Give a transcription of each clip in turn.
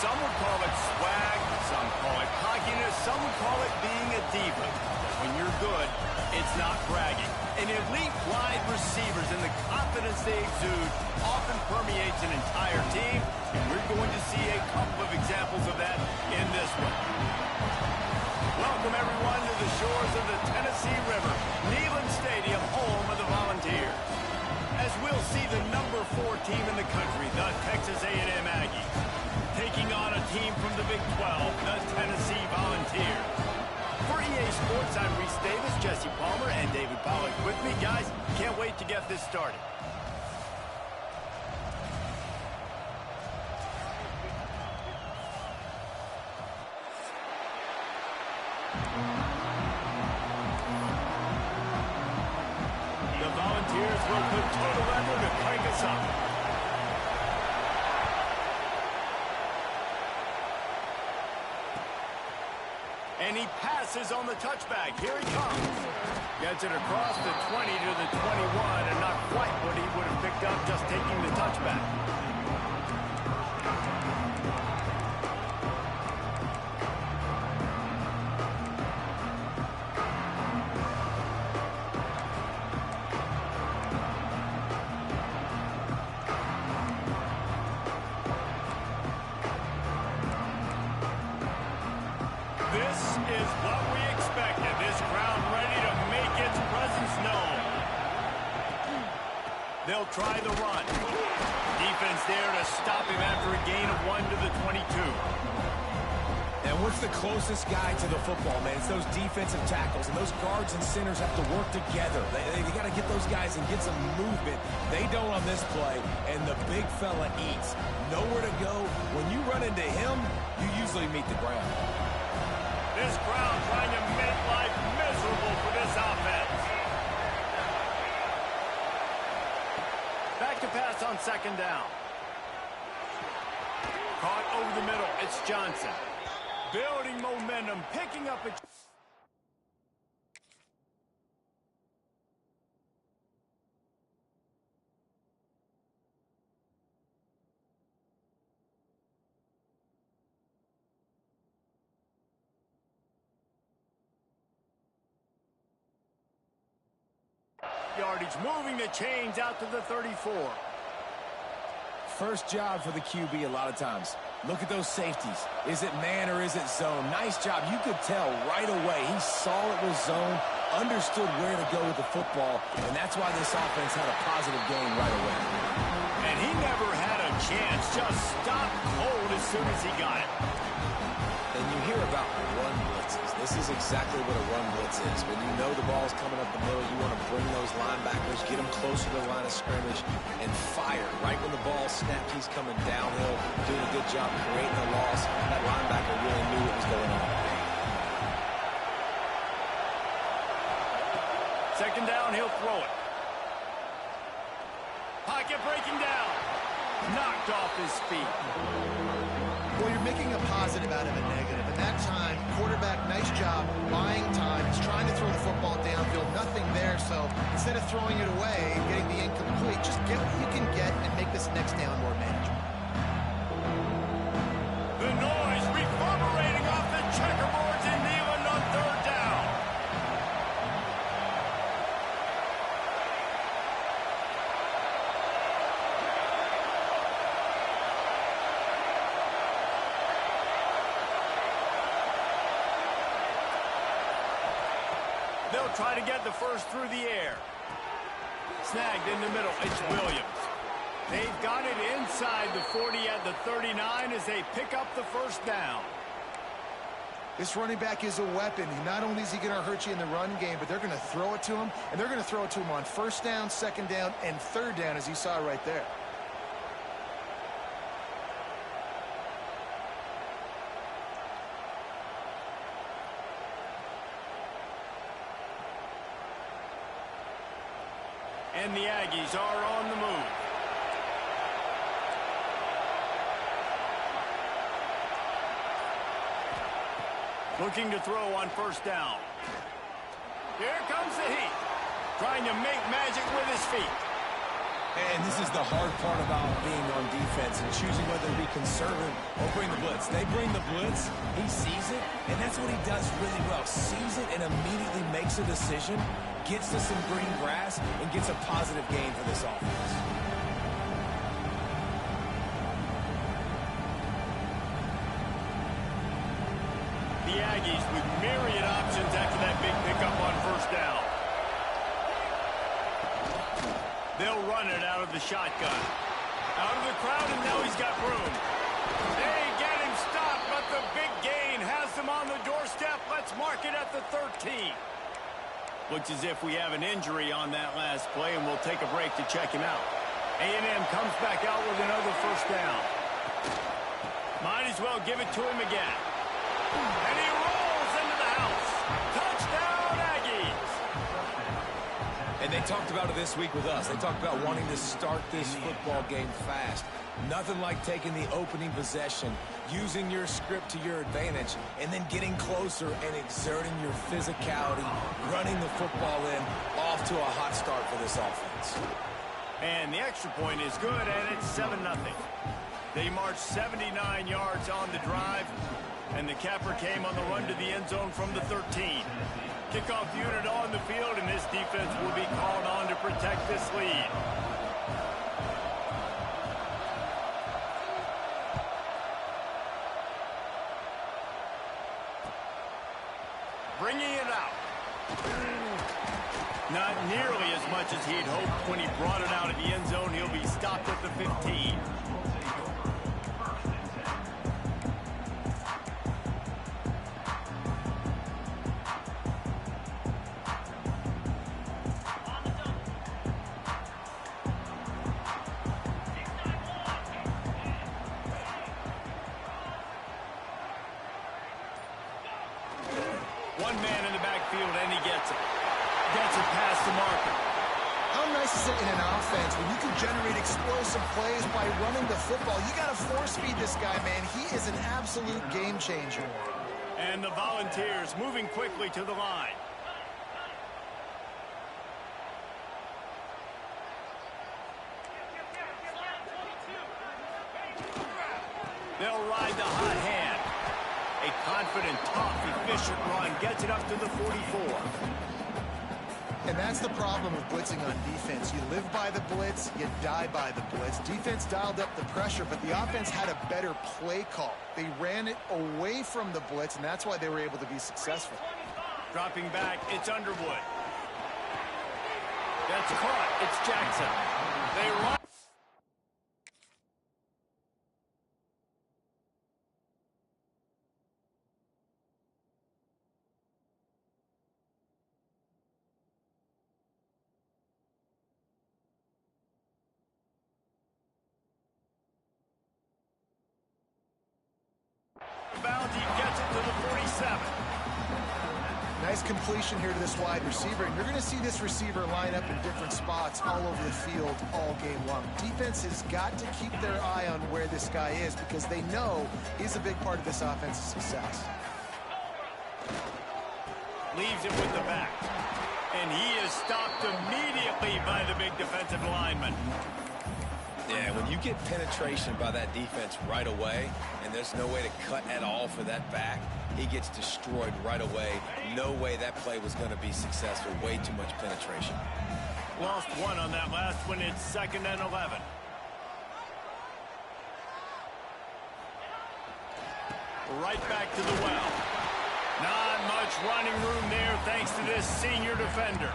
Some would call it swag, some call it cockiness, some would call it being a diva. But when you're good, it's not bragging. And elite wide receivers and the confidence they exude often permeates an entire team, and we're going to see a couple of examples of that in this one. Welcome, everyone, to the shores of the Tennessee River, Neyland Stadium, home of the Volunteers. As we'll see the number 4 team in the country, the Texas A&M Aggies, taking on a team from the Big 12, the Tennessee Volunteers. For EA Sports, I'm Reese Davis, Jesse Palmer, and David Pollack with me. Guys, can't wait to get this started. The Volunteers will put total effort to crank us up. And he passes on the touchback. Here he comes. Gets it across the 20 to the 21, and not quite what he would have picked up just taking the touchback. This is what we expected. This crowd ready to make its presence known. They'll try the run. Defense there to stop him after a gain of 1 to the 22. And what's the closest guy to the football, man? It's those defensive tackles, and those guards and centers have to work together. They got to get those guys and get some movement. They don't on this play, and the big fella eats. Nowhere to go. When you run into him, you usually meet the ground. This crowd trying to make life miserable for this offense. Back to pass on second down. Caught over the middle. It's Johnson. Building momentum, picking up a... Yardage moving the chains out to the 34. First job for the QB a lot of times. Look at those safeties. Is it man or is it zone? Nice job. You could tell right away. He saw it was zone, understood where to go with the football, and that's why this offense had a positive gain right away. And he never had a chance. Just stopped cold as soon as he got it. And you hear about run blitzes. This is exactly what a run blitz is. When you know the ball's coming up the middle, you want to bring those linebackers, get them closer to the line of scrimmage, and fire. Right when the ball snapped, he's coming downhill, doing a good job creating a loss. That linebacker really knew what was going on. Second down, he'll throw it. Pocket breaking down. Knocked off his feet. Well, you're making a positive out of a negative. And that time, quarterback, nice job, buying time. He's trying to throw the football downfield. Nothing there, so instead of throwing it away and getting the incomplete, just get what you can get and make this next down more manageable. The noise reverberating off the checkerboards in Neyland on third down. They'll try to get the first through the air. Snagged in the middle. It's Williams. They've got it inside the 40 at the 39 as they pick up the first down. This running back is a weapon. Not only is he going to hurt you in the run game, but they're going to throw it to him, and they're going to throw it to him on first down, second down, and third down, as you saw right there. And the Aggies are on the move. Looking to throw on first down. Here comes the heat. Trying to make magic with his feet. And this is the hard part about being on defense and choosing whether to be conservative or bring the blitz. They bring the blitz, he sees it, and that's what he does really well. Sees it and immediately makes a decision, gets to some green grass, and gets a positive gain for this offense. The Aggies with myriad options after that big pickup on first down. They'll run it out of the shotgun. Out of the crowd, and now he's got room. They get him stopped, but the big gain has them on the doorstep. Let's mark it at the 13. Looks as if we have an injury on that last play, and we'll take a break to check him out. A&M comes back out with another first down. Might as well give it to him again. And he rolls into the house. Touchdown, Aggies! And they talked about it this week with us. They talked about wanting to start this football game fast. Nothing like taking the opening possession, using your script to your advantage, and then getting closer and exerting your physicality, running the football in, off to a hot start for this offense. And the extra point is good, and it's 7-0. They marched 79 yards on the drive, and the capper came on the run to the end zone from the 13. Kickoff unit on the field, and this defense will be called on to protect this lead. Bringing it out. Not nearly as much as he'd hoped when he brought it out of the end zone. He'll be stopped at the 15. One man in the backfield, and he gets it. Gets it past the marker. How nice is it in an offense when you can generate explosive plays by running the football? You got to force feed this guy, man. He is an absolute game changer. And the Volunteers moving quickly to the line. They'll ride the hot hand. A confident, tough, efficient run gets it up to the 44. And that's the problem with blitzing on defense. You live by the blitz, you die by the blitz. Defense dialed up the pressure, but the offense had a better play call. They ran it away from the blitz, and that's why they were able to be successful. Dropping back, it's Underwood. That's caught. It's Jackson. They run. Bounty gets it to the 47. Nice completion here to this wide receiver, and you're going to see this receiver line up in different spots all over the field all game long. Defense has got to keep their eye on where this guy is because they know he's a big part of this offense's success. Leaves it with the back. And he is stopped immediately by the big defensive lineman. Yeah, when you get penetration by that defense right away, and there's no way to cut at all for that back, he gets destroyed right away. No way that play was going to be successful. Way too much penetration. Lost one on that last one. It's 2nd and 11. Right back to the well. Not much running room there thanks to this senior defender.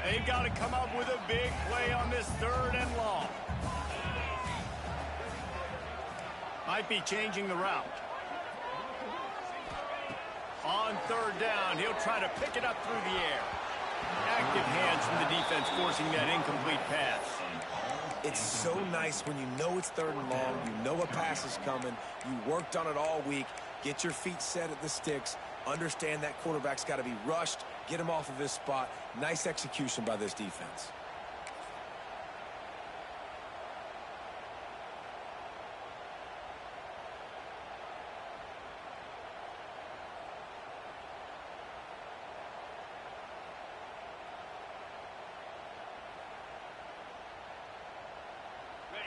They've got to come up with a big play on this 3rd and long. Might be changing the route. On 3rd down, he'll try to pick it up through the air. Active hands from the defense forcing that incomplete pass. It's so nice when you know it's 3rd and long, you know a pass is coming, you worked on it all week, get your feet set at the sticks, understand that quarterback's got to be rushed, get him off of his spot. Nice execution by this defense.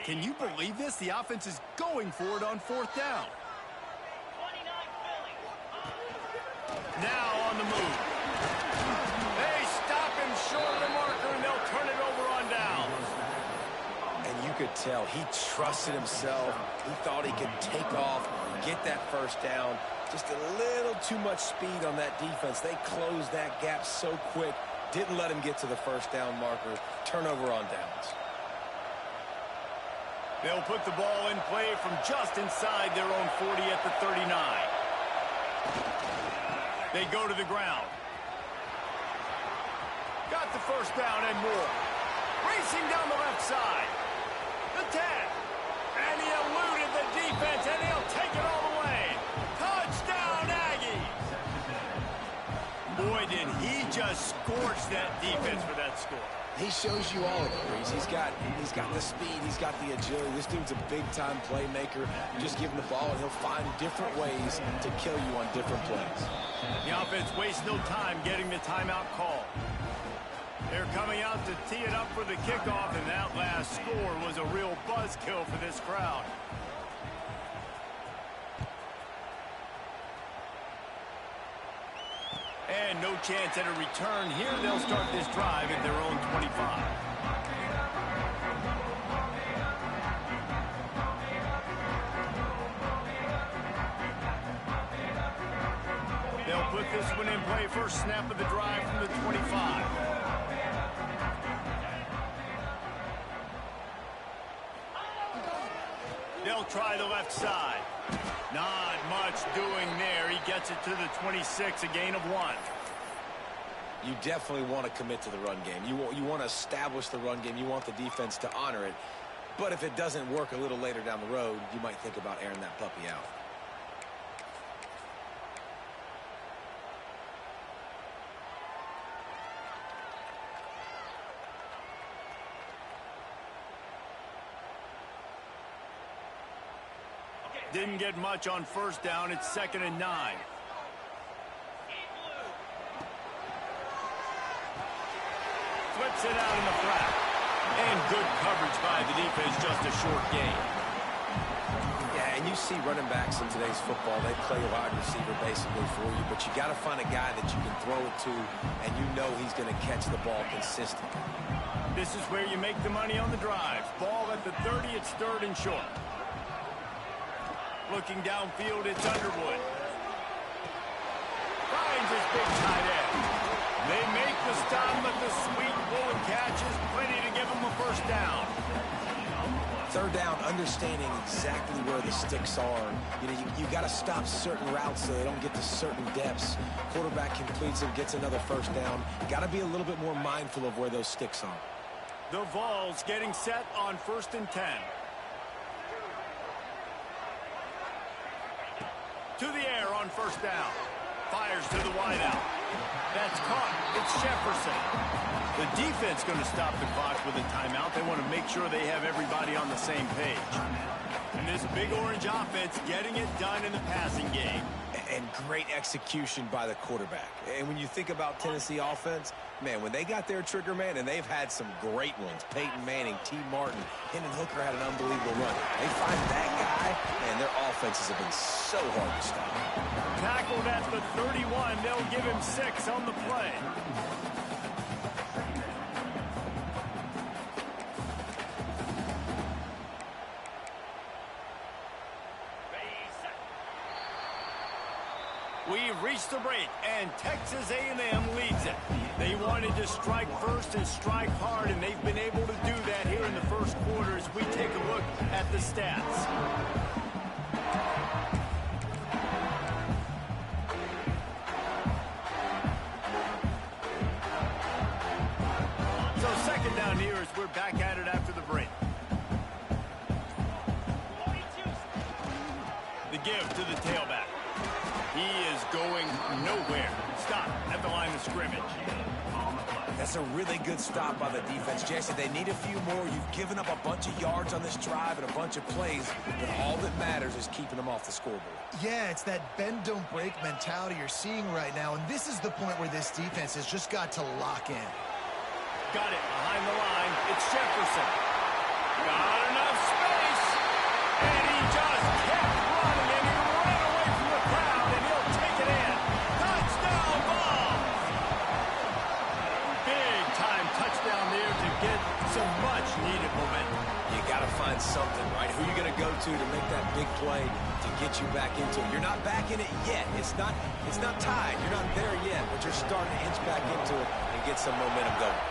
Can you believe this? The offense is going for it on 4th down. Now on the move. They stop him short of the marker, and they'll turn it over on down. And you could tell he trusted himself. He thought he could take off, get that first down. Just a little too much speed on that defense. They closed that gap so quick. Didn't let him get to the first down marker. Turnover on downs. They'll put the ball in play from just inside their own 40 at the 39. They go to the ground. Got the first down and more. Racing down the left side. The 10. And he eluded the defense, and he'll take it all the way. Touchdown, Aggies. Boy, did he just scorch that defense for that score. He shows you all of it, Reese. He's got the speed. He's got the agility. This dude's a big-time playmaker. You just give him the ball, and he'll find different ways to kill you on different plays. The offense wastes no time getting the timeout call. They're coming out to tee it up for the kickoff, and that last score was a real buzzkill for this crowd. And no chance at a return here. They'll start this drive at their own 25. They'll put this one in play. First snap of the drive from the 25. They'll try the left side. Not much doing there. He gets it to the 26, a gain of 1. You definitely want to commit to the run game. You want to establish the run game. You want the defense to honor it. But if it doesn't work a little later down the road, you might think about airing that puppy out. Didn't get much on first down. It's 2nd and 9. Flips it out in the flat. And good coverage by the defense, just a short gain. Yeah, and you see running backs in today's football, they play wide receiver basically for you, but you got to find a guy that you can throw it to, and you know he's going to catch the ball consistently. This is where you make the money on the drives. Ball at the 30, it's 3rd and short. Looking downfield, it's Underwood. Finds his big tight end. They make the stop, but the sweet bullet catch is plenty to give them a first down. 3rd down, understanding exactly where the sticks are. You got to stop certain routes so they don't get to certain depths. Quarterback completes it, gets another first down. Got to be a little bit more mindful of where those sticks are. The Vols getting set on 1st and 10. To the air on first down. Fires to the wideout. That's caught. It's Jefferson. The defense going to stop the clock with a timeout. They want to make sure they have everybody on the same page. And this big orange offense getting it done in the passing game. And great execution by the quarterback. And when you think about Tennessee offense, man, when they got their trigger man, and they've had some great ones, Peyton Manning, T. Martin, Hendon Hooker had an unbelievable run. They find that guy, and their offenses have been so hard to stop. Tackled at the 31. They'll give him 6 on the play. We've reached the break, and Texas A&M leads it. They wanted to strike first and strike hard, and they've been able to do that here in the first quarter as we take a look at the stats. So 2nd down here as we're back at it after the break. The give to the tailback. He is going nowhere. Stop at the line of scrimmage. That's a really good stop by the defense. Jesse, they need a few more. You've given up a bunch of yards on this drive and a bunch of plays, but all that matters is keeping them off the scoreboard. Yeah, it's that bend, don't break mentality you're seeing right now, and this is the point where this defense has just got to lock in. Got it behind the line. It's Jefferson. Got enough space. to make that big play to get you back into it. You're not back in it yet. It's not tied. You're not there yet, but you're starting to inch back into it and get some momentum going.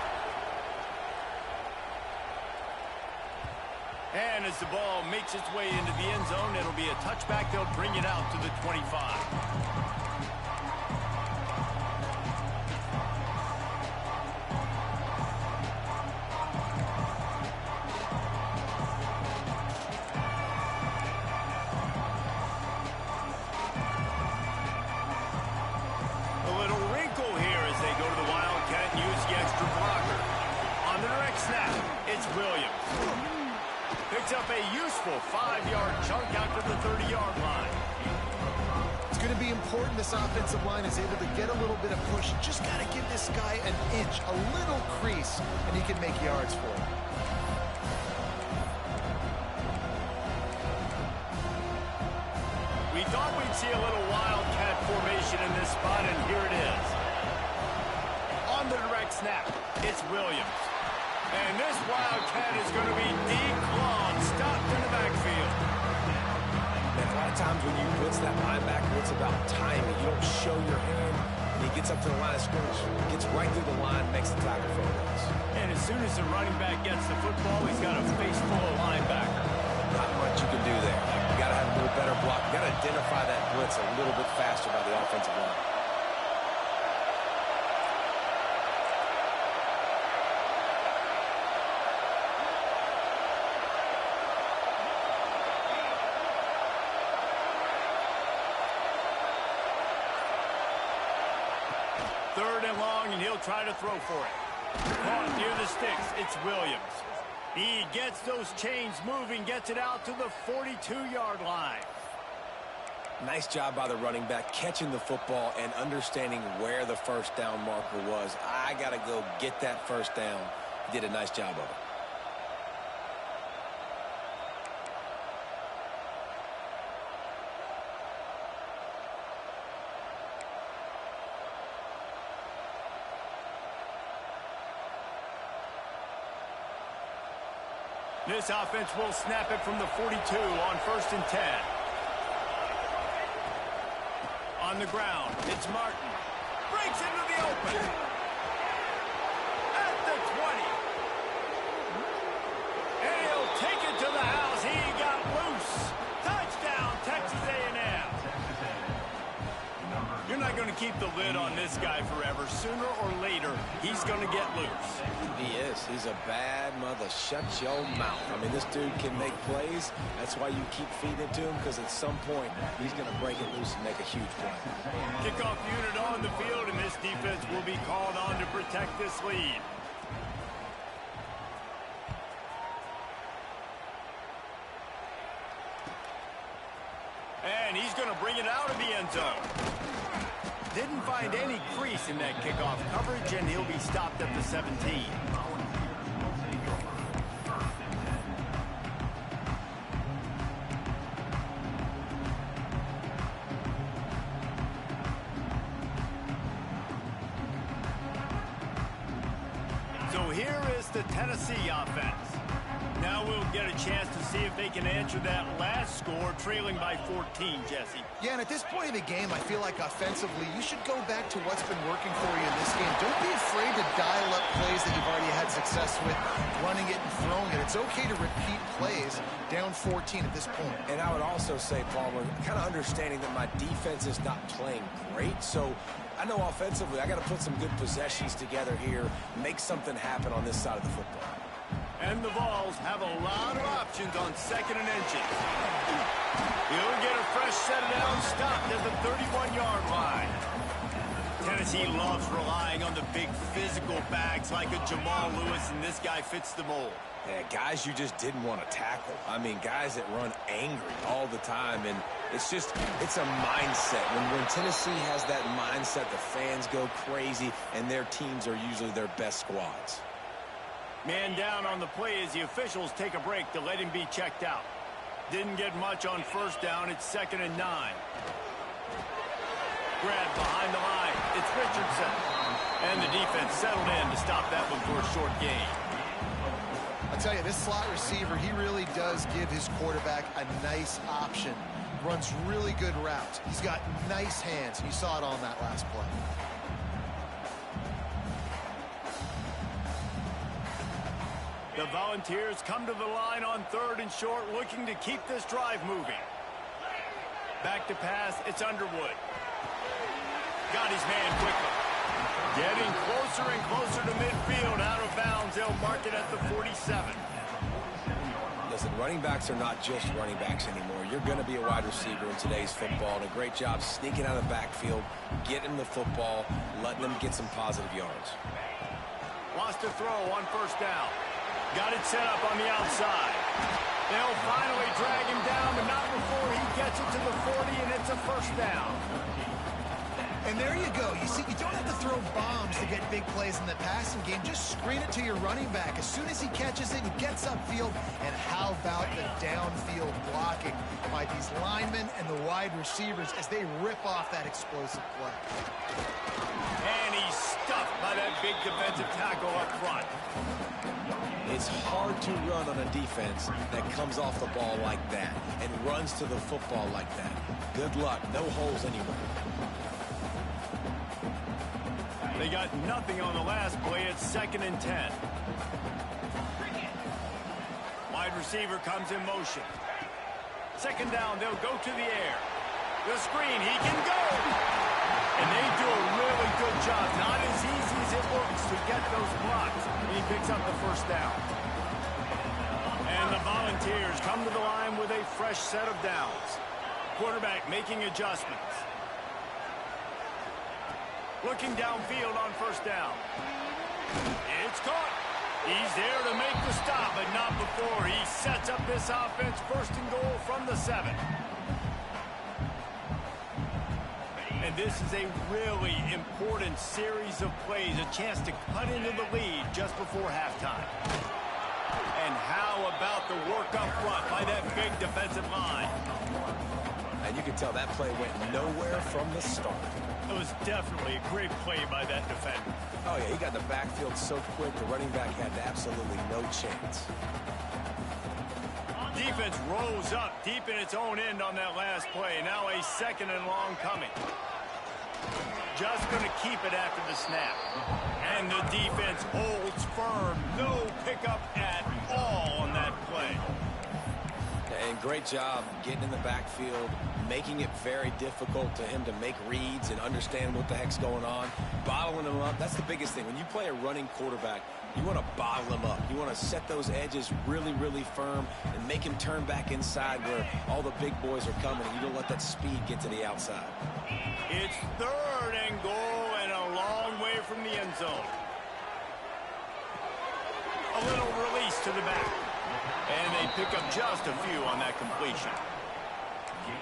And as the ball makes its way into the end zone, it'll be a touchback. They'll bring it out to the 25. Up a useful 5-yard chunk out to the 30-yard line. It's going to be important this offensive line is able to get a little bit of push. Just got to give this guy an inch, a little crease, and he can make yards for it. We thought we'd see a little wildcat formation in this spot, and here it is. On the direct snap, it's Williams. And this wildcat is going to be declawed, stopped in the backfield. Man, a lot of times when you blitz that linebacker, it's about timing. You don't show your hand, and he gets up to the line of scrimmage, gets right through the line, makes the tackle for a loss. And as soon as the running back gets the football, he's got a face full of linebacker. Not much you can do there. You got to have a little better block. You got to identify that blitz a little bit faster by the offensive line. Third and long, and he'll try to throw for it. Caught near the sticks. It's Williams. He gets those chains moving, gets it out to the 42-yard line. Nice job by the running back, catching the football and understanding where the first down marker was. I got to go get that first down. He did a nice job of it. This offense will snap it from the 42 on 1st and 10. On the ground, it's Martin. Breaks into the open. At the 20. And he'll take it to the house. He got loose. Touchdown, Texas A&M. You're not going to keep the lid on this guy forever. Sooner or later, he's going to get loose. He is. He's a bad mother. Shut your mouth. I mean, this dude can make plays. That's why you keep feeding it to him, because at some point, he's going to break it loose and make a huge play. Kickoff unit on the field, and this defense will be called on to protect this lead. And he's going to bring it out of the end zone. Didn't find any crease in that kickoff coverage, and he'll be stopped at the 17. So here is the Tennessee offense. Now we'll get a chance to see if they can answer that last score, trailing by 14, Jesse. Yeah, and at this point of the game, I feel like offensively, you should go back to what's been working for you in this game. Don't be afraid to dial up plays that you've already had success with, running it and throwing it. It's okay to repeat plays down 14 at this point. And I would also say, Palmer, kind of understanding that my defense is not playing great, so I know offensively I got to put some good possessions together here, make something happen on this side of the football. And the Vols have a lot of options on 2nd and inches. He'll get a fresh set down, stopped at the 31-yard line. Tennessee loves relying on the big physical backs like a Jamal Lewis, and this guy fits the mold. Yeah, guys you just didn't want to tackle. I mean, guys that run angry all the time, and it's a mindset. When Tennessee has that mindset, the fans go crazy, and their teams are usually their best squads. Man down on the play as the officials take a break to let him be checked out. Didn't get much on 1st down. It's 2nd and 9. Grab behind the line. It's Richardson. And the defense settled in to stop that one for a short gain. I'll tell you, this slot receiver, he really does give his quarterback a nice option. Runs really good routes. He's got nice hands. You saw it on that last play. The Volunteers come to the line on 3rd and short, looking to keep this drive moving. Back to pass, it's Underwood. Got his man quickly. Getting closer and closer to midfield, out of bounds. They'll mark it at the 47. Listen, running backs are not just running backs anymore. You're going to be a wide receiver in today's football, and a great job sneaking out of the backfield, getting the football, letting them get some positive yards. Wants to throw on 1st down. Got it set up on the outside. They'll finally drag him down, but not before he gets it to the 40, and it's a 1st down. And there you go. You see, you don't have to throw bombs to get big plays in the passing game. Just screen it to your running back. As soon as he catches it, he gets upfield. And how about the downfield blocking by these linemen and the wide receivers as they rip off that explosive play. And he's stuffed by that big defensive tackle up front. It's hard to run on a defense that comes off the ball like that and runs to the football like that. Good luck. No holes anywhere. They got nothing on the last play. It's 2nd and 10. Wide receiver comes in motion. 2nd down, they'll go to the air. The screen, he can go! And they do a really good job. Not as easy as it looks to get those blocks. And he picks up the 1st down. And the Volunteers come to the line with a fresh set of downs. Quarterback making adjustments. Looking downfield on 1st down. It's caught. He's there to make the stop, but not before he sets up this offense 1st and goal from the 7. And this is a really important series of plays, a chance to cut into the lead just before halftime. And how about the work up front by that big defensive line? And you can tell that play went nowhere from the start. It was definitely a great play by that defender. Oh, yeah, he got the backfield so quick, the running back had absolutely no chance. Defense rose up deep in its own end on that last play. Now a 2nd and long coming. Just going to keep it after the snap. And the defense holds firm. No pickup at all on that play. And great job getting in the backfield, making it very difficult to him to make reads and understand what the heck's going on. Bottling him up, that's the biggest thing. When you play a running quarterback, you want to bottle him up. You want to set those edges really, really firm and make him turn back inside where all the big boys are coming. You don't let that speed get to the outside. It's 3rd and goal and a long way from the end zone. A little release to the back. And they pick up just a few on that completion.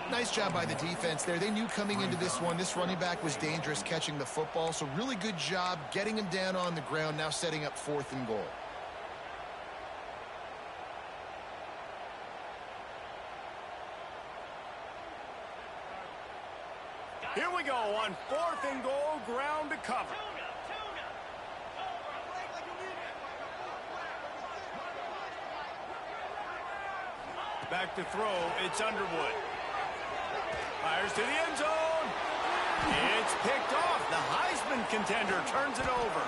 Nice job by the defense there. They knew coming into this one, this running back was dangerous catching the football. So really good job getting him down on the ground, now setting up 4th and goal. Here we go on 4th and goal, ground to cover. Back to throw, it's Underwood. Fires to the end zone. It's picked off. The Heisman contender turns it over.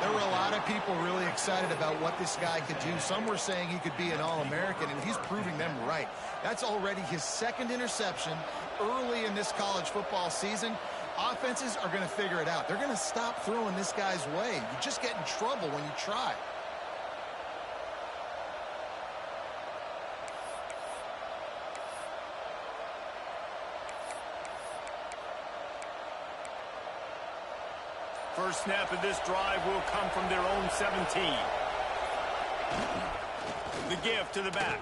There were a lot of people really excited about what this guy could do. Some were saying he could be an All-American, and he's proving them right. That's already his 2nd interception early in this college football season. Offenses are going to figure it out. They're going to stop throwing this guy's way. You just get in trouble when you try. First snap of this drive will come from their own 17. The give to the back.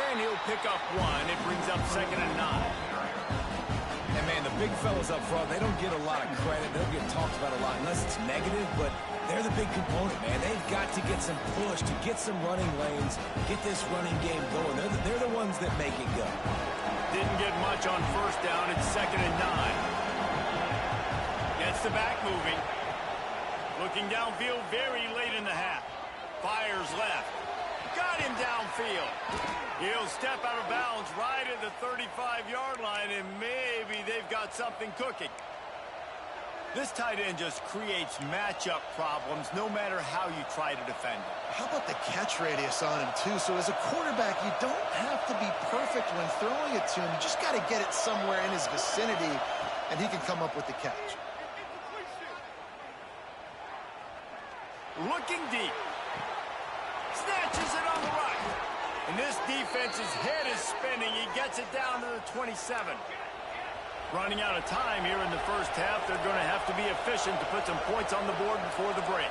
And he'll pick up 1. It brings up 2nd and 9. And, man, the big fellas up front, they don't get a lot of credit. They don't get talked about a lot unless it's negative, but they're the big component, man. They've got to get some push, to get some running lanes, get this running game going. They're the ones that make it go. Didn't get much on 1st down. It's 2nd and 9. Gets the back moving. Looking downfield very late in the half. Fires left. Got him downfield. He'll step out of bounds right at the 35-yard line, and maybe they've got something cooking. This tight end just creates matchup problems no matter how you try to defend him. How about the catch radius on him, too? So as a quarterback, you don't have to be perfect when throwing it to him. You just got to get it somewhere in his vicinity, and he can come up with the catch. Looking deep. Snatches it on the right. And this defense's head is spinning. He gets it down to the 27. Running out of time here in the first half. They're going to have to be efficient to put some points on the board before the break.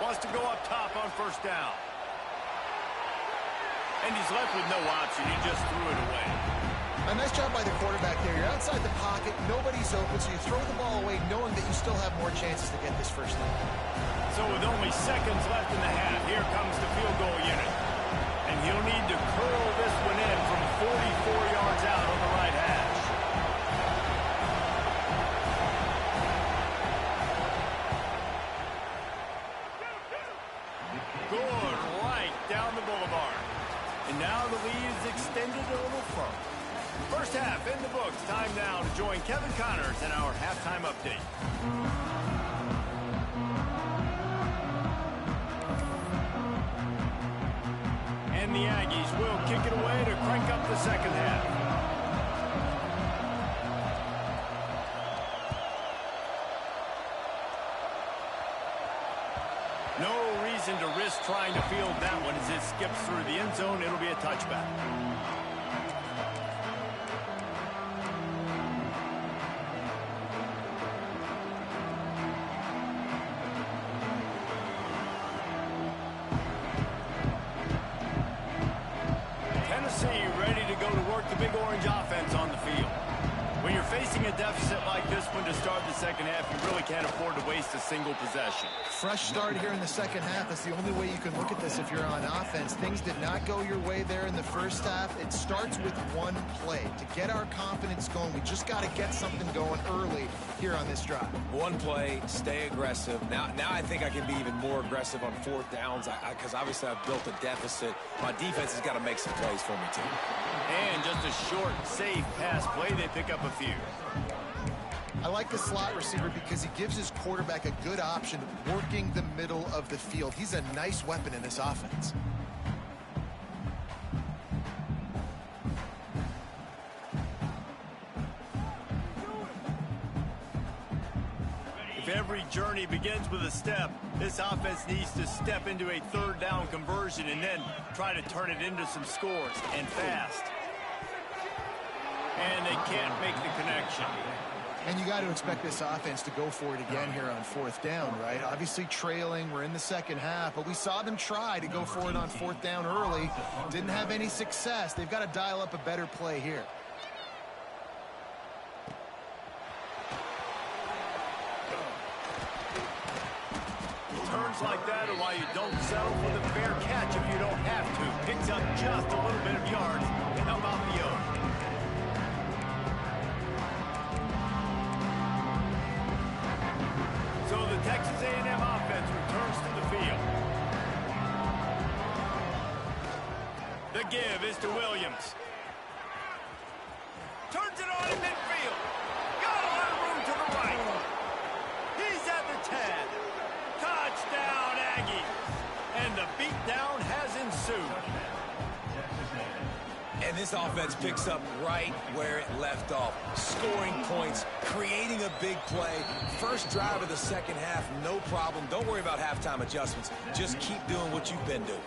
Wants to go up top on first down. And he's left with no option. He just threw it away. A nice job by the quarterback there. You're outside the pocket. Nobody's open, so you throw the ball away knowing that you still have more chances to get this first down. So with only seconds left in the half, here comes the field goal unit. And he'll need to curl this one in from 44 yards out on the right hash. Good right down the boulevard. And now the lead is extended a little further. First half in the books. Time now to join Kevin Connors in our halftime update. And the Aggies will kick it away to crank up the second half. No reason to risk trying to field that one as it skips through the end zone. It'll be a touchback. Ready to go to work the big orange offense on the field. When you're facing a deficit like this one to start the second half, you really can't afford to waste a single possession. Fresh start here in the second half. That's the only way you can look at this if you're on offense. Things did not go your way there in the first half. It starts with one play. To get our confidence going, we just got to get something going early here on this drive. One play, stay aggressive. Now I think I can be even more aggressive on fourth downs because obviously I've built a deficit. My defense has got to make some plays for me, too. And just a short, safe pass play. They pick up a few. I like the slot receiver because he gives his quarterback a good option working the middle of the field. He's a nice weapon in this offense. If every journey begins with a step, this offense needs to step into a third down conversion and then try to turn it into some scores, and fast. And they can't make the connection. And you got to expect this offense to go for it again here on fourth down, right? Obviously trailing, we're in the second half, but we saw them try to go for it on fourth down early. Didn't have any success. They've got to dial up a better play here. Turns like that are why you don't settle for the fair catch if you don't have to. Picks up just a little bit of yards to help out the O. So the Texas A&M offense returns to the field. The give is to Williams. Turns it on in midfield. Got a lot of room to the right. He's at the 10. Touchdown, Aggies. And the beatdown has ensued. And this offense picks up right where it left off. Scoring points, creating a big play. First drive of the second half, no problem. Don't worry about halftime adjustments. Just keep doing what you've been doing.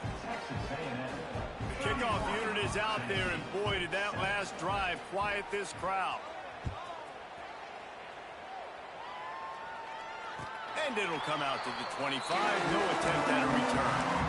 The kickoff unit is out there, and boy, did that last drive quiet this crowd. And it'll come out to the 25. No attempt at a return.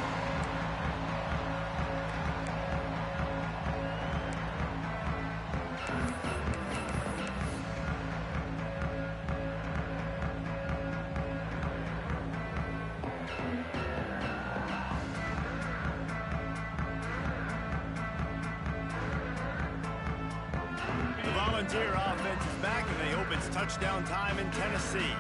The Volunteer offense is back, and they hope it's touchdown time in Tennessee.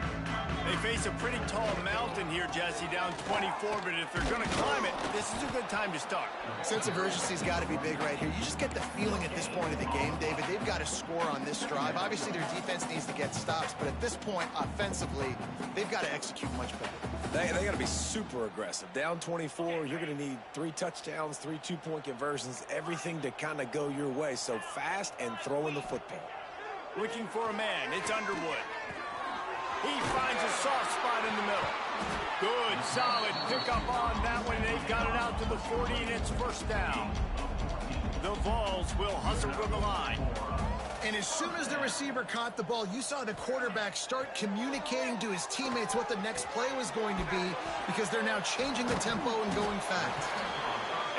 They face a pretty tall mountain here, Jesse, down 24, but if they're going to climb it, this is a good time to start. Sense of urgency's got to be big right here. You just get the feeling at this point of the game, David, they've got to score on this drive. Obviously, their defense needs to get stops, but at this point, offensively, they've got to execute much better. They got to be super aggressive. Down 24, you're going to need 3 touchdowns, 3 two-point conversions, everything to kind of go your way. So fast and throwing the football. Looking for a man. It's Underwood. He finds a soft spot in the middle. Good, solid pickup on that one. They've got it out to the 40, and it's first down. The Vols will hustle to the line. And as soon as the receiver caught the ball, you saw the quarterback start communicating to his teammates what the next play was going to be, because they're now changing the tempo and going fast.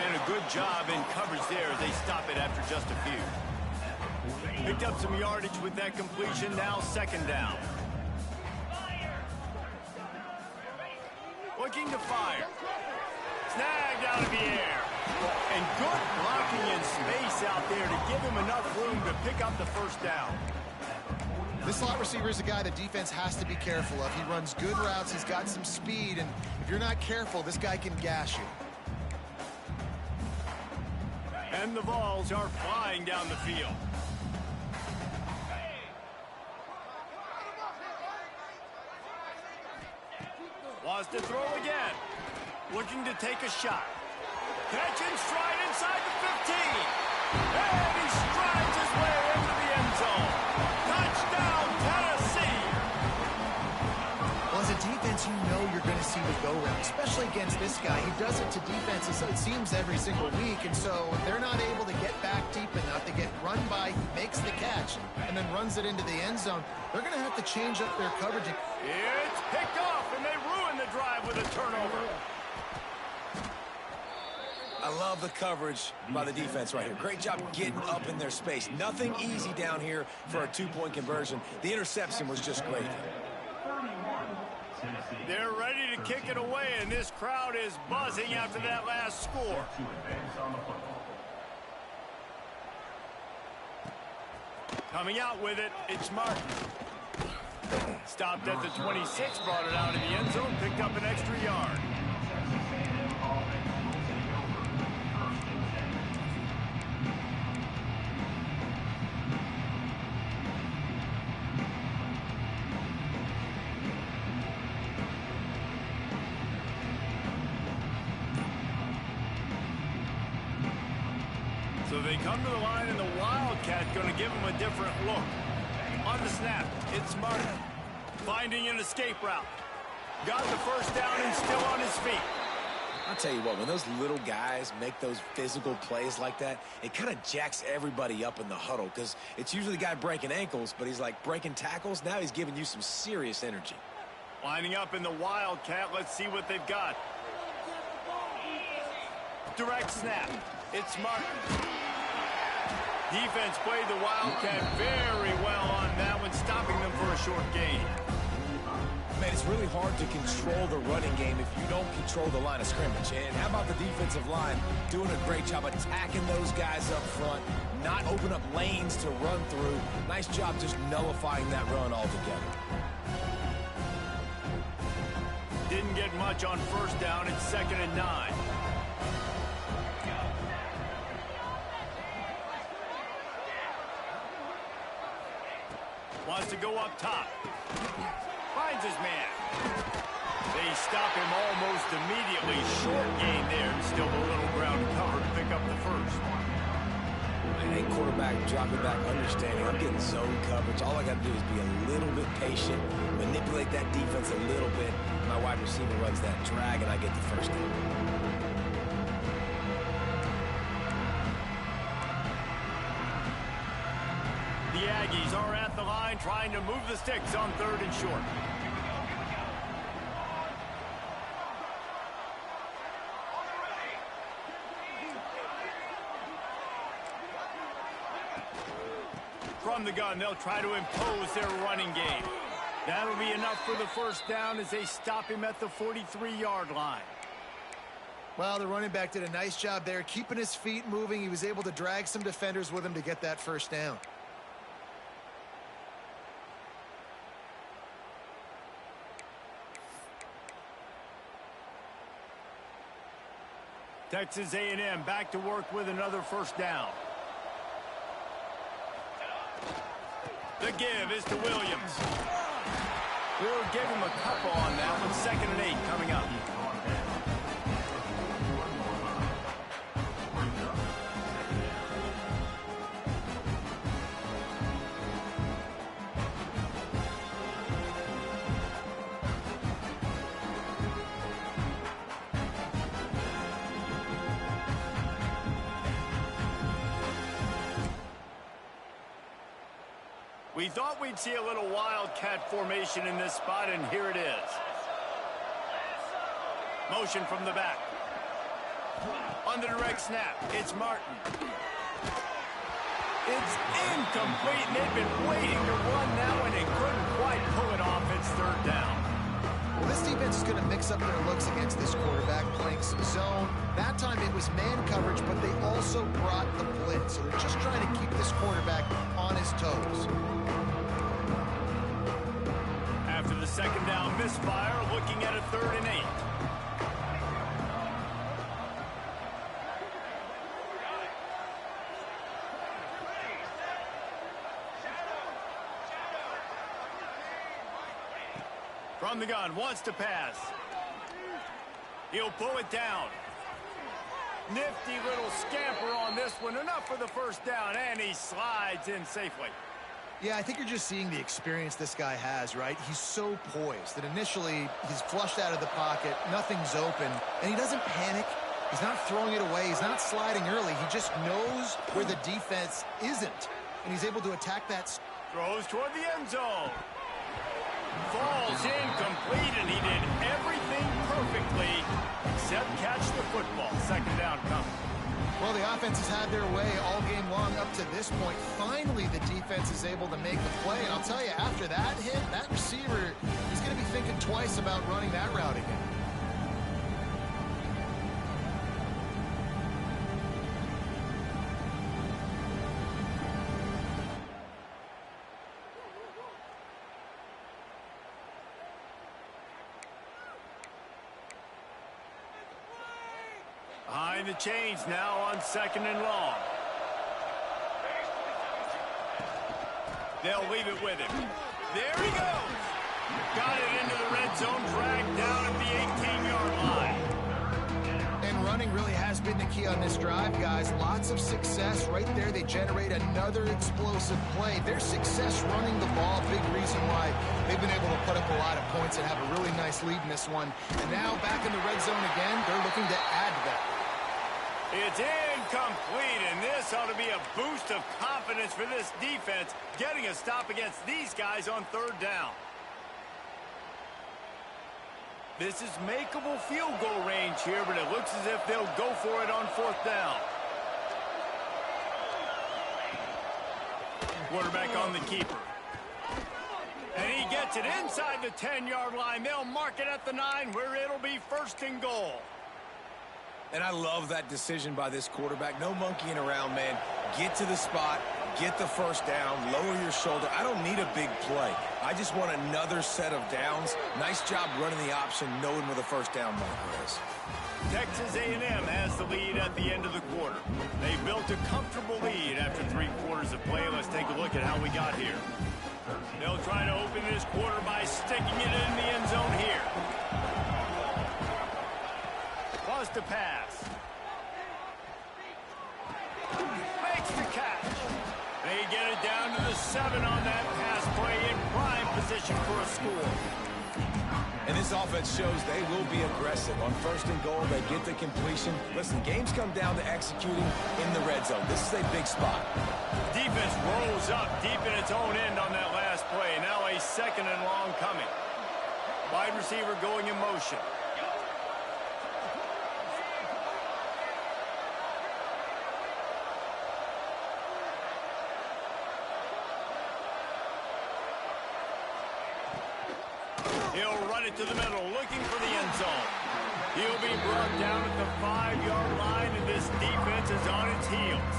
And a good job in coverage there as they stop it after just a few. Picked up some yardage with that completion. Now second down. Looking to fire. Snagged out of the air. And good blocking in space out there to give him enough room to pick up the first down. This slot receiver is a guy the defense has to be careful of. He runs good routes. He's got some speed. And if you're not careful, this guy can gash you. And the Vols are flying down the field. Wants to throw again. Looking to take a shot. Catch and stride inside the 15. And he strides his way into the end zone. Touchdown, Tennessee. Well, as a defense, you know you're going to see the go-round, especially against this guy. He does it to defenses, it seems, every single week. And so if they're not able to get back deep enough to get run by, he makes the catch and then runs it into the end zone. They're going to have to change up their coverage. It's picked off, and they ruin the drive with a turnover. I love the coverage by the defense right here. Great job getting up in their space. Nothing easy down here for a 2-point conversion. The interception was just great. They're ready to kick it away, and this crowd is buzzing after that last score. Coming out with it, it's Martin. Stopped at the 26, brought it out in the end zone, picked up an extra yard. So they come to the line, and the Wildcat going to give them a different look. On the snap, it's Martin. Finding an escape route. Got the first down and still on his feet. I'll tell you what, when those little guys make those physical plays like that, it kind of jacks everybody up in the huddle, because it's usually the guy breaking ankles, but he's like breaking tackles. Now he's giving you some serious energy. Lining up in the Wildcat. Let's see what they've got. Direct snap. It's Martin. Defense played the Wildcat very well on that one, stopping them for a short gain. Man, it's really hard to control the running game if you don't control the line of scrimmage. And how about the defensive line doing a great job attacking those guys up front, not open up lanes to run through. Nice job just nullifying that run altogether. Didn't get much on first down. It's 2nd and 9. Wants to go up top. Finds his man. They stop him almost immediately. Short gain there. Still a little ground cover to pick up the first. Hey, quarterback dropping back, understanding I'm getting zone coverage. All I got to do is be a little bit patient, manipulate that defense a little bit. My wide receiver runs that drag, and I get the first down. The Aggies are at the line trying to move the sticks on 3rd and short. From the gun, they'll try to impose their running game. That'll be enough for the first down as they stop him at the 43-yard line. Well, the running back did a nice job there, keeping his feet moving. He was able to drag some defenders with him to get that first down. Texas A&M back to work with another first down. The give is to Williams. We'll give him a couple on that one. 2nd and 8 coming up. We thought we'd see a little wildcat formation in this spot, and here it is. Motion from the back. On the direct snap, it's Martin. It's incomplete, and they've been waiting to run that one and couldn't quite pull it off. It's 3rd down. Well, this defense is going to mix up their looks against this quarterback, playing some zone. That time it was man coverage, but they also brought the blitz. So they're just trying to keep this quarterback on his toes. After the 2nd down misfire, looking at a 3rd and 8. From the gun, wants to pass. He'll pull it down. Nifty little scamper on this one. Enough for the first down, and he slides in safely. Yeah, I think you're just seeing the experience this guy has, right? He's so poised that initially he's flushed out of the pocket, nothing's open, and he doesn't panic. He's not throwing it away. He's not sliding early. He just knows where the defense isn't, and he's able to attack that. Throws toward the end zone. Falls incomplete, and he did everything perfectly except catch the football. 2nd down coming. Well, the offense has had their way all game long up to this point. Finally, the defense is able to make the play. And I'll tell you, after that hit, that receiver is going to be thinking twice about running that route again. Behind the chains now on 2nd and long. They'll leave it with him. There he goes. Got it into the red zone, dragged down at the 18-yard line. And running really has been the key on this drive, guys. Lots of success right there. They generate another explosive play. Their success running the ball, big reason why they've been able to put up a lot of points and have a really nice lead in this one. And now back in the red zone again, they're looking to add to that. It's incomplete, and this ought to be a boost of confidence for this defense, getting a stop against these guys on 3rd down. This is makeable field goal range here, but it looks as if they'll go for it on 4th down. Quarterback on the keeper. And he gets it inside the 10-yard line. They'll mark it at the 9, where it'll be 1st and goal. And I love that decision by this quarterback. No monkeying around, man. Get to the spot, get the first down, lower your shoulder. I don't need a big play. I just want another set of downs. Nice job running the option, knowing where the first down marker is. Texas A&M has the lead at the end of the quarter. They built a comfortable lead after 3 quarters of play. Let's take a look at how we got here. They'll try to open this quarter by sticking it in the end zone here. To pass. Makes the catch. They get it down to the 7 on that pass play, in prime position for a score. And this offense shows they will be aggressive. On 1st and goal, they get the completion. Listen, games come down to executing in the red zone. This is a big spot. Defense rolls up deep in its own end on that last play. Now a 2nd and long coming. Wide receiver going in motion. He'll run it to the middle, looking for the end zone. He'll be brought down at the 5-yard line, and this defense is on its heels.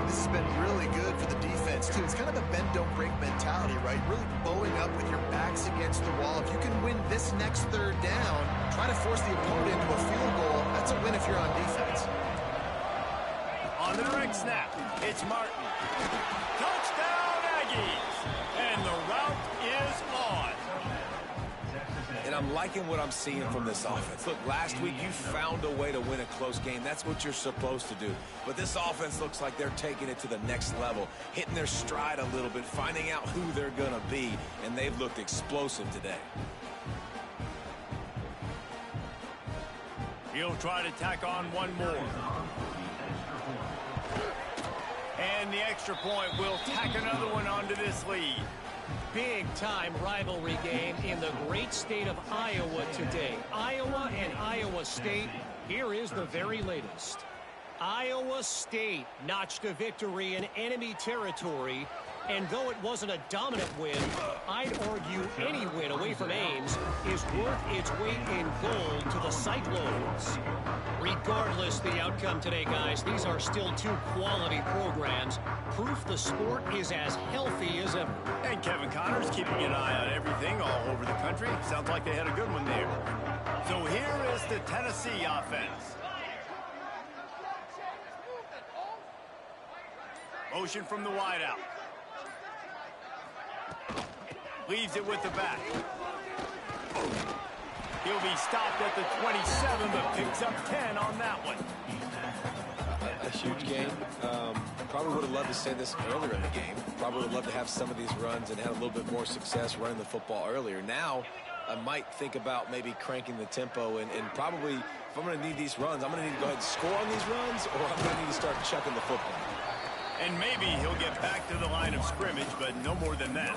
This has been really good for the defense, to. It's kind of a bend, don't break mentality, right? Really bowing up with your backs against the wall. If you can win this next third down, try to force the opponent into a field goal. That's a win if you're on defense. On the direct snap, it's Martin. Touchdown, Aggies! And the route is on. And I'm liking what I'm seeing from this offense. Look, last week you found a way to win a close game. That's what you're supposed to do. But this offense looks like they're taking it to the next level, hitting their stride a little bit, finding out who they're going to be, and they've looked explosive today. He'll try to tack on one more. And the extra point will tack another one onto this lead. Big-time rivalry game in the great state of Iowa today. Iowa and Iowa State. Here is the very latest. Iowa State notched a victory in enemy territory. And though it wasn't a dominant win, I'd argue any win away from Ames is worth its weight in gold to the Cyclones. Regardless the outcome today, guys, these are still two quality programs. Proof the sport is as healthy as ever. And Kevin Connors keeping an eye on everything all over the country. Sounds like they had a good one there. So here is the Tennessee offense. Motion from the wideout. Leaves it with the back. He'll be stopped at the 27, but picks up 10 on that one. A huge game. Probably would have loved to say this earlier in the game. Probably would have loved to have some of these runs and had a little bit more success running the football earlier. Now, I might think about maybe cranking the tempo and probably, if I'm going to need these runs, I'm going to need to go ahead and score on these runs, or I'm going to need to start chucking the football. And maybe he'll get back to the line of scrimmage, but no more than that.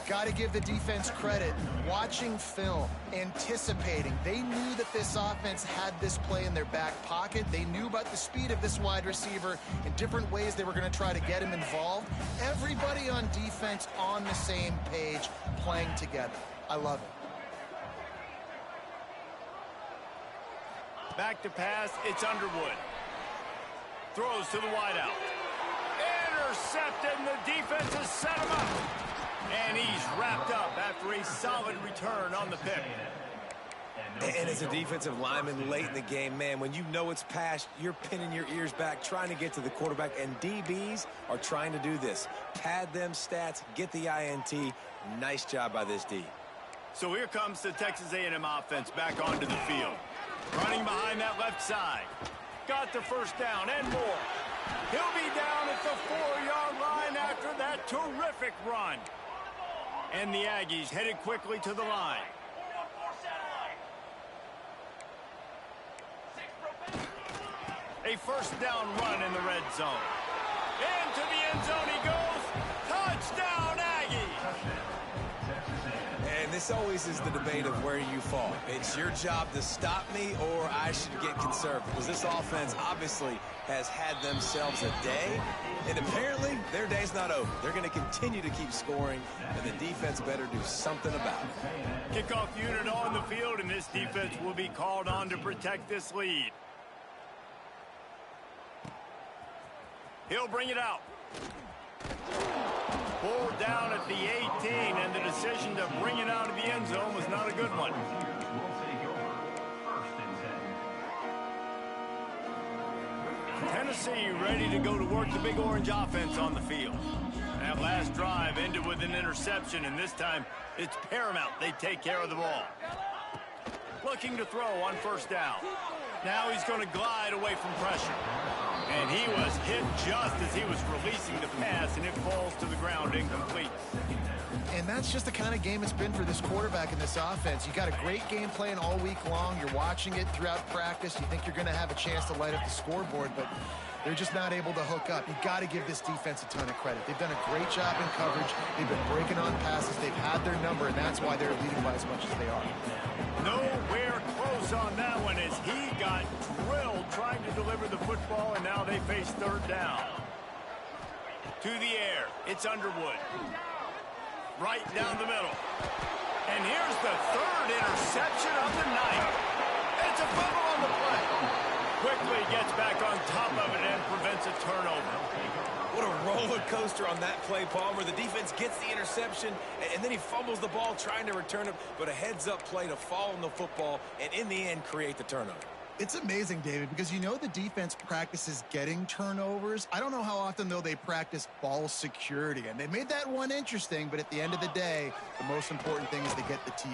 Got to give the defense credit. Watching film, anticipating. They knew that this offense had this play in their back pocket. They knew about the speed of this wide receiver and different ways they were going to try to get him involved. Everybody on defense on the same page, playing together. I love it. Back to pass, it's Underwood. Throws to the wideout. Intercepted, and the defense has set him up. And he's wrapped up after a solid return on the pick. And as a defensive lineman late in the game, man, when you know it's past, you're pinning your ears back, trying to get to the quarterback, and DBs are trying to do this. Pad them stats, get the INT. Nice job by this D. So here comes the Texas A&M offense back onto the field. Running behind that left side. Got the first down and more. He'll be down at the 4-yard line after that terrific run. And the Aggies headed quickly to the line. A first down run in the red zone. Into the end zone he goes. Touchdown, Aggies! And this always is the debate of where you fall. It's your job to stop me, or I should get conservative. Because this offense obviously has had themselves a day, and apparently their day's not over. They're going to continue to keep scoring, and the defense better do something about it. Kickoff unit on the field, and this defense will be called on to protect this lead. He'll bring it out. Pulled down at the 18, and the decision to bring it out of the end zone was not a good one. Tennessee ready to go to work the Big Orange offense on the field. That last drive ended with an interception, and this time it's paramount they take care of the ball. Looking to throw on first down. Now he's going to glide away from pressure. And he was hit just as he was releasing the pass, and it falls to the ground incomplete. And that's just the kind of game it's been for this quarterback in this offense. You got a great game plan all week long. You're watching it throughout practice. You think you're going to have a chance to light up the scoreboard, but they're just not able to hook up. You got to give this defense a ton of credit. They've done a great job in coverage. They've been breaking on passes. They've had their number, and that's why they're leading by as much as they are. Nowhere close on that one as he got drilled trying to deliver the football, and now they face third down. To the air, it's Underwood. Right down the middle. And here's the third interception of the night. It's a fumble on the play. Quickly gets back on top of it and prevents a turnover. What a roller coaster on that play, Palmer. The defense gets the interception, and then he fumbles the ball trying to return it, but a heads-up play to fall on the football and, in the end, create the turnover. It's amazing, David, because you know the defense practices getting turnovers. I don't know how often, though, they practice ball security. And they made that one interesting, but at the end of the day, the most important thing is to get the TO.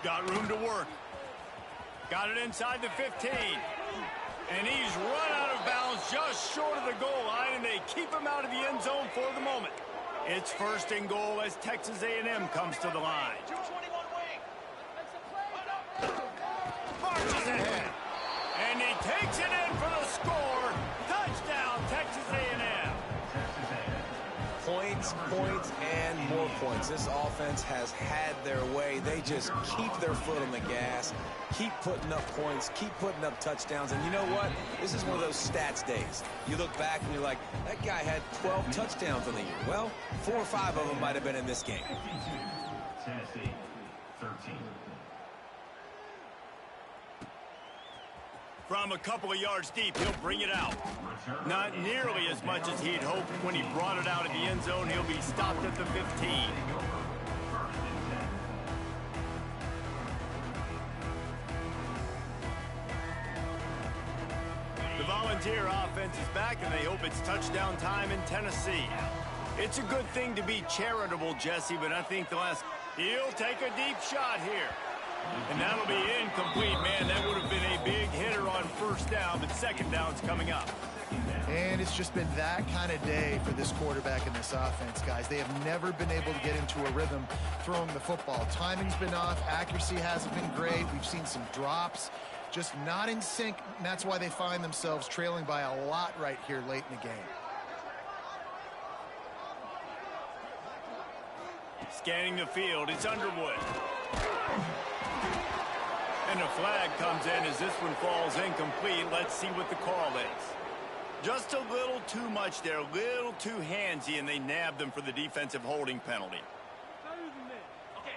Got room to work. Got it inside the 15. And he's run out of bounds just short of the goal line, and they keep him out of the end zone for the moment. It's first and goal as Texas A&M comes to the line. Marches ahead. And he takes it in for the score. Touchdown, Texas A&M. Points, points, and more points. This offense has had their way. They just keep their foot on the gas, keep putting up points, keep putting up touchdowns. And you know what? This is one of those stats days. You look back and you're like, that guy had 12 touchdowns in the year. Well, 4 or 5 of them might have been in this game. Tennessee, 13. From a couple of yards deep, he'll bring it out. Not nearly as much as he'd hoped when he brought it out of the end zone. He'll be stopped at the 15. The Volunteer offense is back, and they hope it's touchdown time in Tennessee. It's a good thing to be charitable, Jesse, but I think he'll take a deep shot here. And that'll be incomplete, man. That would have been a big hitter on first down, but second down's coming up. And it's just been that kind of day for this quarterback and this offense, guys. They have never been able to get into a rhythm throwing the football. Timing's been off. Accuracy hasn't been great. We've seen some drops. Just not in sync, and that's why they find themselves trailing by a lot right here late in the game. Scanning the field, it's Underwood. And a flag comes in as this one falls incomplete. Let's see what the call is. Just a little too much there, a little too handsy, and they nabbed them for the defensive holding penalty.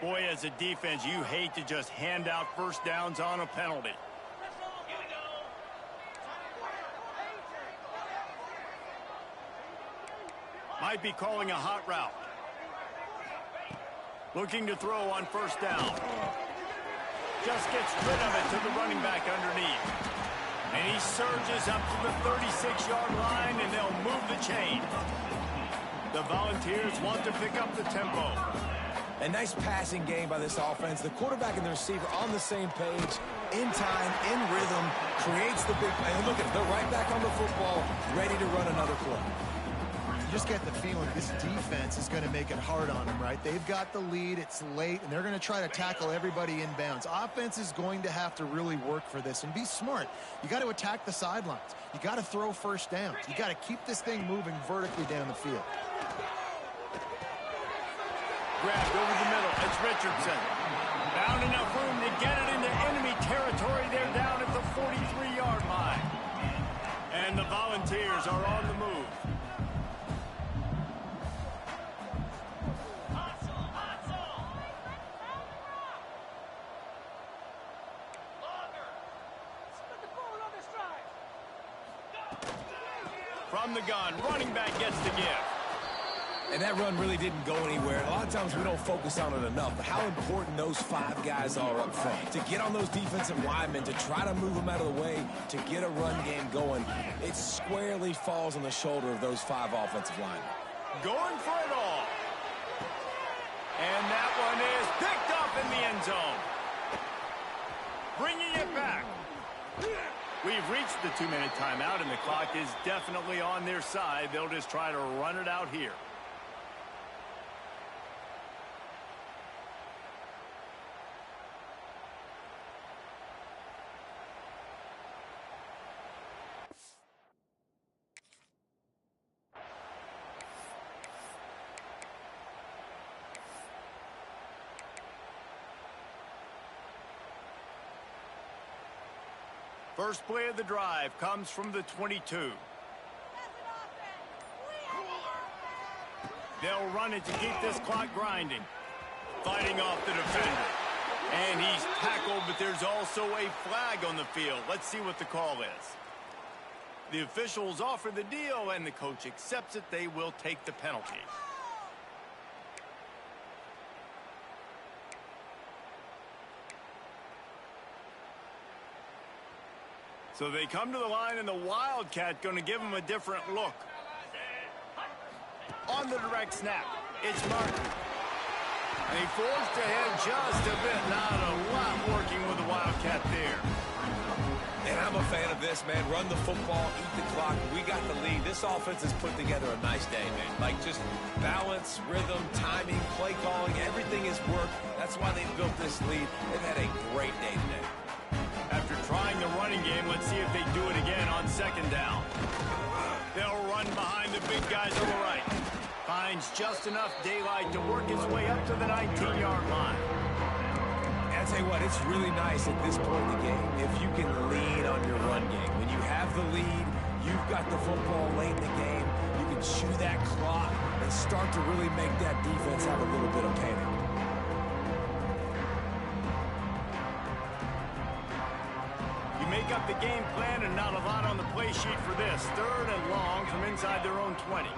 Boy, as a defense, you hate to just hand out first downs on a penalty. Might be calling a hot route. Looking to throw on first down. Just gets rid of it to the running back underneath. And he surges up to the 36-yard line, and they'll move the chain. The Volunteers want to pick up the tempo. A nice passing game by this offense. The quarterback and the receiver on the same page, in time, in rhythm, creates the big play. And look at, they're right back on the football, ready to run another play. You just get the feeling this defense is going to make it hard on them, right? They've got the lead, it's late, and they're going to try to tackle everybody inbounds. Offense is going to have to really work for this and be smart. You got to attack the sidelines. You got to throw first downs. You got to keep this thing moving vertically down the field. Grabbed over the middle. It's Richardson. Found enough room to get it into enemy territory. They're down at the 43-yard line. And the Volunteers are on the move. From the gun, running back gets the give. And that run really didn't go anywhere. A lot of times we don't focus on it enough, but how important those 5 guys are up front. To get on those defensive linemen, to try to move them out of the way, to get a run game going, it squarely falls on the shoulder of those 5 offensive linemen. Going for it all. And that one is picked up in the end zone. Bringing it back. We've reached the 2-minute timeout, and the clock is definitely on their side. They'll just try to run it out here. First play of the drive comes from the 22. They'll run it to keep this clock grinding. Fighting off the defender. And he's tackled, but there's also a flag on the field. Let's see what the call is. The officials offer the deal, and the coach accepts it. They will take the penalty. So they come to the line, and the Wildcat going to give them a different look. On the direct snap, it's Martin. And he forced ahead just a bit. Not a lot working with the Wildcat there. And I'm a fan of this, man. Run the football, eat the clock. We got the lead. This offense has put together a nice day, man. Like just balance, rhythm, timing, play calling, everything has worked. That's why they built this lead. They've had a great day today. After trying the running game, let's see if they do it again on second down. They'll run behind the big guys on the right. Finds just enough daylight to work his way up to the 19-yard line. And I tell you what, it's really nice at this point in the game if you can lean on your run game. When you have the lead, you've got the football late in the game, you can chew that clock and start to really make that defense have a little bit of panic. Make up the game plan and not a lot on the play sheet for this. 3rd and long from inside their own 20.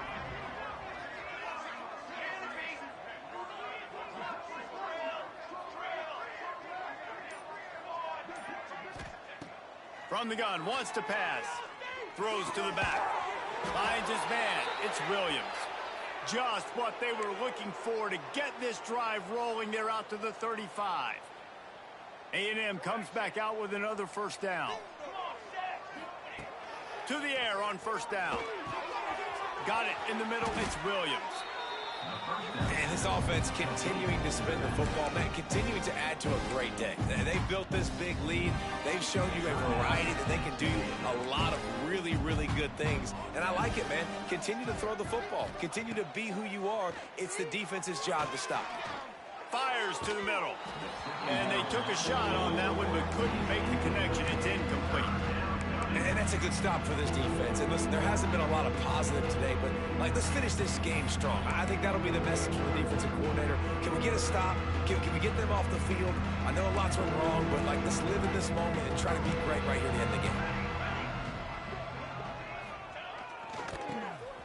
From the gun, wants to pass. Throws to the back. Finds his man. It's Williams. Just what they were looking for to get this drive rolling. They're out to the 35. A&M comes back out with another first down. To the air on first down. Got it in the middle. It's Williams. And this offense continuing to spin the football, man, continuing to add to a great day. They've built this big lead. They've shown you a variety that they can do a lot of really, really good things. And I like it, man. Continue to throw the football. Continue to be who you are. It's the defense's job to stop you. Fires to the middle. And they took a shot on that one, but couldn't make the connection. It's incomplete. And that's a good stop for this defense. And listen, there hasn't been a lot of positive today, but let's finish this game strong. I think that'll be the message from the defensive coordinator. Can we get a stop? Can we get them off the field? I know a lot's went wrong, but let's live in this moment and try to be great right here at the end of the game.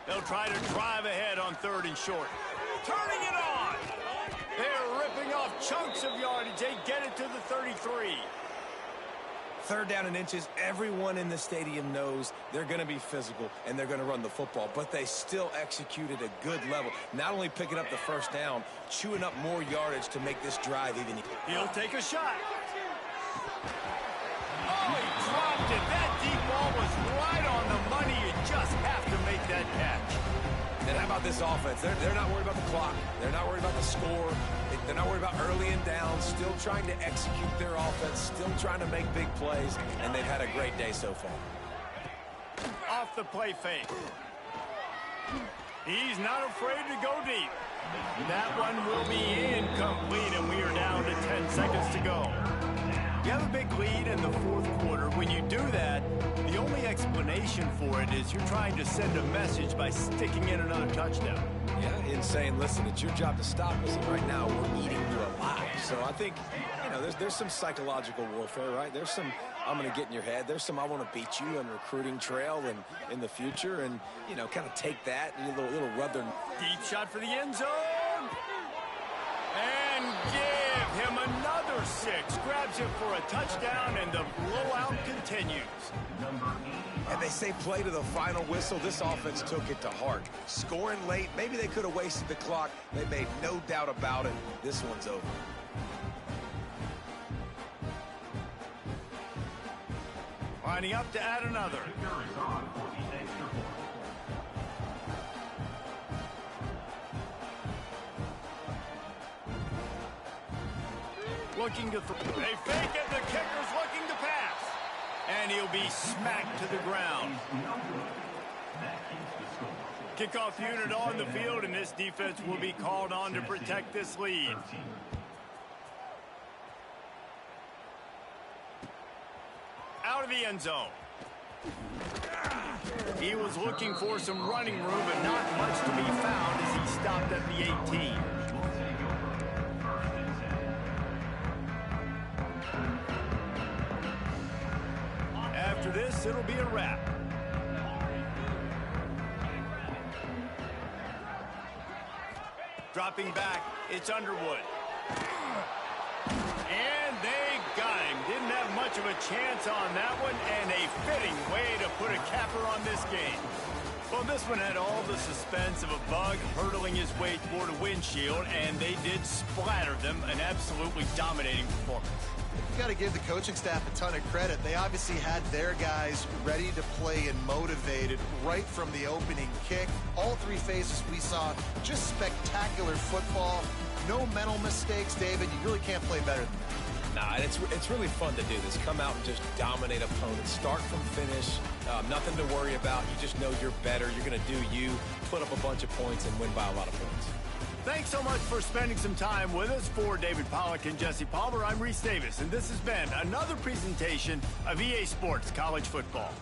They'll try to drive ahead on 3rd and short. Turning it on. They're ripping off chunks of yardage. They get it to the 33. 3rd down and inches. Everyone in the stadium knows they're going to be physical and they're going to run the football, but they still executed a good level. Not only picking up the first down, chewing up more yardage to make this drive even easier. He'll take a shot. Oh, he dropped it. That deep ball was right on the money. You just have to make that catch. And how about this offense? They're not worried about the clock. They're not worried about the score. They're not worried about early and down. Still trying to execute their offense. Still trying to make big plays. And they've had a great day so far. Off the play fake. He's not afraid to go deep. That one will be incomplete, and we are down to 10 seconds to go. You have a big lead in the 4th quarter. When you do that, the only explanation for it is you're trying to send a message by sticking in another touchdown. Yeah, in saying, listen, it's your job to stop us, and right now we're eating you alive. So I think, there's some psychological warfare, right? There's some, I'm going to get in your head. There's some, I want to beat you on recruiting trail and in the future, and, kind of take that and a little rub their... Deep shot for the end zone. And give him another 6. Grabs it for a touchdown, and the blowout continues. And they say play to the final whistle. This offense took it to heart. Scoring late, maybe they could have wasted the clock. They made no doubt about it. This one's over. Lining up to add another. Looking to they fake it. The kicker's looking to pass. And he'll be smacked to the ground. Kickoff unit on the field, and this defense will be called on to protect this lead. Out of the end zone. He was looking for some running room, but not much to be found as he stopped at the 18. After this, it'll be a wrap. Dropping back, it's Underwood. And they got him. Didn't have much of a chance on that one, and a fitting way to put a capper on this game. Well, this one had all the suspense of a bug hurtling his way toward a windshield, and they did splatter them. An absolutely dominating performance. You got to give the coaching staff a ton of credit. They obviously had their guys ready to play and motivated right from the opening kick. All three phases we saw just spectacular football. No mental mistakes, David. You really can't play better than that. Nah, and it's really fun to do this. Come out and just dominate opponents. Start from finish. Nothing to worry about. You just know you're better. You're going to do you, put up a bunch of points, and win by a lot of points. Thanks so much for spending some time with us. For David Pollack and Jesse Palmer, I'm Reese Davis, and this has been another presentation of EA Sports College Football.